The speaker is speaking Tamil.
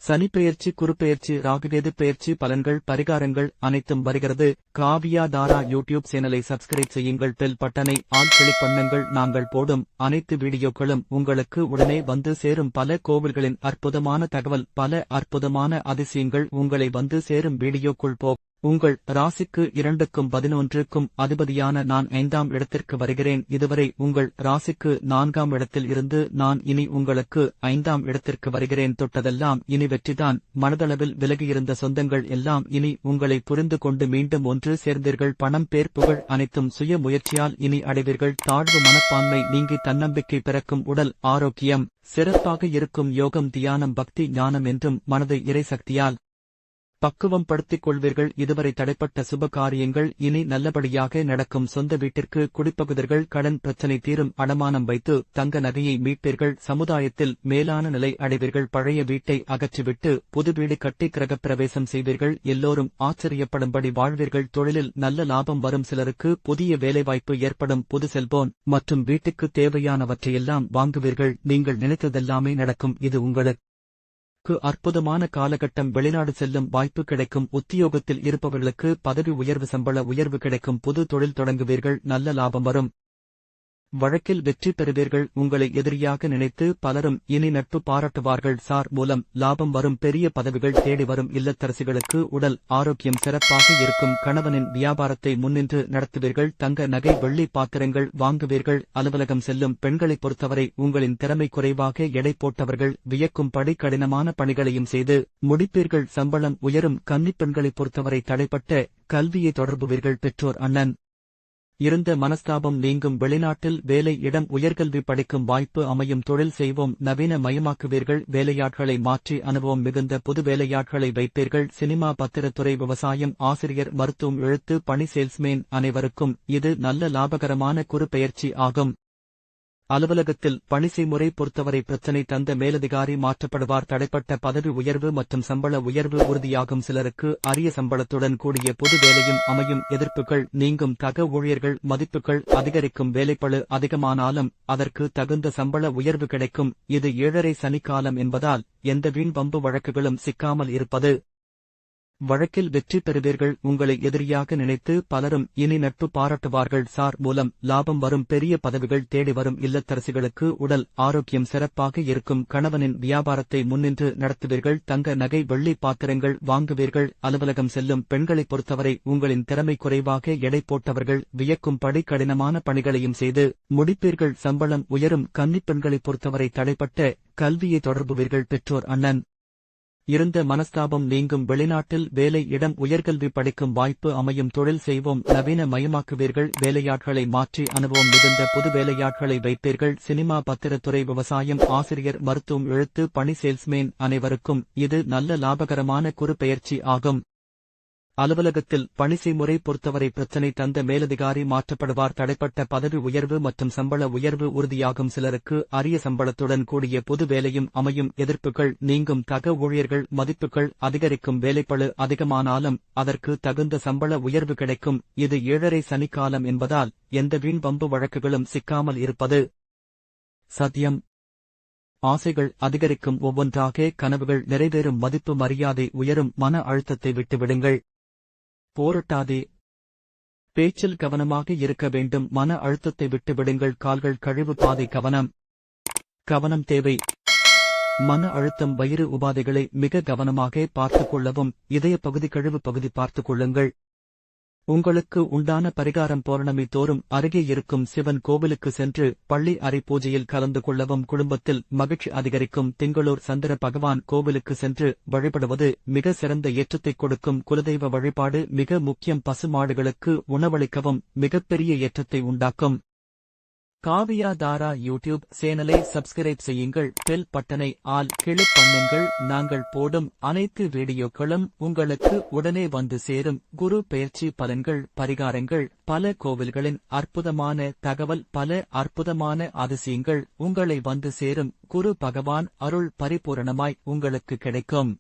சனிப்பெயர்ச்சி, குருப்பெயர்ச்சி, ராகுகேது பெயர்ச்சி பலன்கள், பரிகாரங்கள் அனைத்தும் வருகிறது. காவியா தாரா யூடியூப் சேனலை சப்ஸ்கிரைப் செய்யுங்கள். பெல் பட்டனை ஆல் கிளிக் பண்ணுங்கள். நாங்கள் போடும் அனைத்து வீடியோக்களும் உங்களுக்கு உடனே வந்து சேரும். பல கோவில்களின் அற்புதமான தகவல், பல அற்புதமான அதிசயங்கள் உங்களை வந்து சேரும். வீடியோக்குள் போ. உங்கள் ராசிக்கு 2க்கும் 11க்கும் அதிபதியான நான் 5ஆம் இடத்திற்கு வருகிறேன். இதுவரை உங்கள் ராசிக்கு 4ஆம் இடத்தில் இருந்து நான் இனி உங்களுக்கு 5ஆம் இடத்திற்கு வருகிறேன். தொட்டதெல்லாம் இனி வெற்றிதான். மனதளவில் விலகியிருந்த சொந்தங்கள் எல்லாம் இனி உங்களை புரிந்து கொண்டு மீண்டும் ஒன்று சேர்ந்தீர்கள். பணம், பேர், புகழ் அனைத்தும் சுய முயற்சியால் இனி அடைவீர்கள். தாழ்வு மனப்பான்மை நீங்கி தன்னம்பிக்கை பிறக்கும். உடல் ஆரோக்கியம் சிறப்பாக இருக்கும். யோகம், தியானம், பக்தி, ஞானம் என்றும் மனதை இறைசக்தியால் பக்குவம் படுத்திக் கொள்வீர்கள். இதுவரை தடைப்பட்ட சுப காரியங்கள் இனி நல்லபடியாக நடக்கும். சொந்த வீட்டிற்கு குடிப்பகுதர்கள், கடன் பிரச்சனை தீரும். அடமானம் வைத்து தங்க நகையை மீட்பீர்கள். சமுதாயத்தில் மேலான நிலை அடைவீர்கள். பழைய வீட்டை அகற்றிவிட்டு புது வீடு கட்டி கிரகப்பிரவேசம் செய்வீர்கள். எல்லோரும் ஆச்சரியப்படும்படி வாழ்வீர்கள். தொழிலில் நல்ல லாபம் வரும். சிலருக்கு புதிய வேலைவாய்ப்பு ஏற்படும். புது செல்போன் மற்றும் வீட்டுக்கு தேவையானவற்றையெல்லாம் வாங்குவீர்கள். நீங்கள் நினைத்ததெல்லாமே நடக்கும். இது உங்களுக்கு அற்புதமான காலகட்டம். வெளிநாடு செல்லும் வாய்ப்பு கிடைக்கும். உத்தியோகத்தில் இருப்பவர்களுக்கு பதவி உயர்வு, சம்பள உயர்வு கிடைக்கும். புது தொழில் தொடங்குவீர்கள். நல்ல லாபம் வரும். வழக்கில் வெற்றி பெறுவீர்கள். உங்களை எதிரியாக நினைத்து பலரும் இனி நட்பு பாராட்டுவார்கள். சார் மூலம் லாபம் வரும். பெரிய பதவிகள் தேடி வரும். இல்லத்தரசிகளுக்கு உடல் ஆரோக்கியம் சிறப்பாக இருக்கும். கணவனின் வியாபாரத்தை முன்னின்று நடத்துவீர்கள். தங்க நகை, வெள்ளி பாத்திரங்கள் வாங்குவீர்கள். அலுவலகம் செல்லும் பெண்களைப் பொறுத்தவரை உங்களின் திறமை குறைவாக எடை போட்டவர்கள் வியக்கும்படி கடினமான பணிகளையும் செய்து முடிப்பீர்கள். சம்பளம் உயரும். கன்னிப் பெண்களைப் பொறுத்தவரை தடைப்பட்ட கல்வியை தொடர்புவீர்கள். பெற்றோர் அண்ணன் இருந்த மனஸ்தாபம் நீங்கும். வெளிநாட்டில் வேலை இடம், உயர்கல்வி படிக்கும் வாய்ப்பு அமையும். தொழில் செய்வோம் நவீன மயமாக்குவீர்கள். வேலையாட்களை மாற்றி அனுபவம் மிகுந்த புது வேலையாட்களை வைப்பீர்கள். சினிமா, பத்திரத்துறை, விவசாயம், ஆசிரியர், மருத்துவம், எழுத்து பணி, சேல்ஸ்மேன் அனைவருக்கும் இது நல்ல லாபகரமான குரு பெயர்ச்சி ஆகும். அலுவலகத்தில் பணி செய்முறை பொறுத்தவரை பிரச்சனை தந்த மேலதிகாரி மாற்றப்படுவார். தடைப்பட்ட பதவி உயர்வு மற்றும் சம்பள உயர்வு உறுதியாகும். சிலருக்கு அரிய சம்பளத்துடன் கூடிய புது வேலையும் அமையும். எதிர்ப்புகள் நீங்கும். சக ஊழியர்கள் மதிப்புகள் அதிகரிக்கும். வேலைப்பளு அதிகமானாலும் அதற்கு தகுந்த சம்பள உயர்வு கிடைக்கும். இது 7.5 சனிக்காலம் என்பதால் எந்த வீண் வம்பு வழக்குகளும் சிக்காமல் இருப்பது. வழக்கில் வெற்றி பெறுவீர்கள். உங்களை எதிரியாக நினைத்து பலரும் இனி நட்பு பாராட்டுவார்கள். சார் மூலம் லாபம் வரும். பெரிய பதவிகள் தேடி வரும். இல்லத்தரசிகளுக்கு உடல் ஆரோக்கியம் சிறப்பாக இருக்கும். கணவனின் வியாபாரத்தை முன்னின்று நடத்துவீர்கள். தங்க நகை, வெள்ளி பாத்திரங்கள் வாங்குவீர்கள். அலுவலகம் செல்லும் பெண்களைப் பொறுத்தவரை உங்களின் திறமை குறைவாக எடை போட்டவர்கள் வியக்கும்படி கடினமான பணிகளையும் செய்து முடிப்பீர்கள். சம்பளம் உயரும். கன்னிப் பெண்களைப் பொறுத்தவரை தடைப்பட்ட கல்வியை தொடர்புவீர்கள். பெற்றோர் அண்ணன் இருந்த மனஸ்தாபம் நீங்கும். வெளிநாட்டில் வேலை இடம், உயர்கல்வி படிக்கும் வாய்ப்பு அமையும். தொழில் செய்வோம் நவீன மயமாக்குவீர்கள். வேலையாட்களை மாற்றி அனுபவம் மிகுந்த புது வேலையாட்களை வைப்பீர்கள். சினிமா, பத்திரத்துறை, விவசாயம், ஆசிரியர், மருத்துவம், எழுத்து பணி, சேல்ஸ்மேன் அனைவருக்கும் இது நல்ல லாபகரமான குரு பெயர்ச்சி ஆகும். அலுவலகத்தில் பணி செய்முறை பொறுத்தவரை பிரச்சனை தந்த மேலதிகாரி மாற்றப்படுவார். தடைப்பட்ட பதவி உயர்வு மற்றும் சம்பள உயர்வு உறுதியாகும். சிலருக்கு அரிய சம்பளத்துடன் கூடிய புது வேலையும் அமையும். எதிர்ப்புகள் நீங்கும். சக ஊழியர்கள் மதிப்புகள் அதிகரிக்கும். வேலைப்பளு அதிகமானாலும் அதற்கு தகுந்த சம்பள உயர்வு கிடைக்கும். இது 7.5 சனிக்காலம் என்பதால் எந்த வீண் வம்பு வழக்குகளும் சிக்காமல் இருப்பது சத்தியம். ஆசைகள் அதிகரிக்கும். ஒவ்வொன்றாக கனவுகள் நிறைவேறும். மதிப்பு மரியாதை உயரும். மன அழுத்தத்தை விட்டுவிடுங்கள். போராட்டாதே. பேச்சில் கவனமாக இருக்க வேண்டும். மன அழுத்தத்தை விட்டுவிடுங்கள். கால்கள் கழிவு பாதை கவனம் தேவை. மன அழுத்தம், வயிறு உபாதைகளை மிக கவனமாக பார்த்துக் கொள்ளவும். இதய பகுதி, கழிவு பகுதி பார்த்துக் கொள்ளுங்கள். உங்களுக்கு உண்டான பரிகாரம் பௌர்ணமி தோறும் அருகே இருக்கும் சிவன் கோவிலுக்கு சென்று பள்ளி அறை பூஜையில் கலந்து கொள்ளவும். குடும்பத்தில் மகிழ்ச்சி அதிகரிக்கும். திங்களூர் சந்திர பகவான் கோவிலுக்கு சென்று வழிபடுவது மிக சிறந்த ஏற்றத்தைக் கொடுக்கும். குலதெய்வ வழிபாடு மிக முக்கியம். பசு மாடுகளுக்கு உணவளிக்கவும் மிகப்பெரிய ஏற்றத்தை உண்டாக்கும். காவியா தாரா யூடியூப் சேனலை சப்ஸ்கிரைப் செய்யுங்கள். பெல் பட்டனை ஆல் கிளிக் பண்ணுங்கள். நாங்கள் போடும் அனைத்து வீடியோக்களும் உங்களுக்கு உடனே வந்து சேரும். குரு பெயர்ச்சி பலன்கள், பரிகாரங்கள், பல கோவில்களின் அற்புதமான தகவல், பல அற்புதமான அதிசயங்கள் உங்களை வந்து சேரும். குரு பகவான் அருள் பரிபூரணமாய் உங்களுக்கு கிடைக்கும்.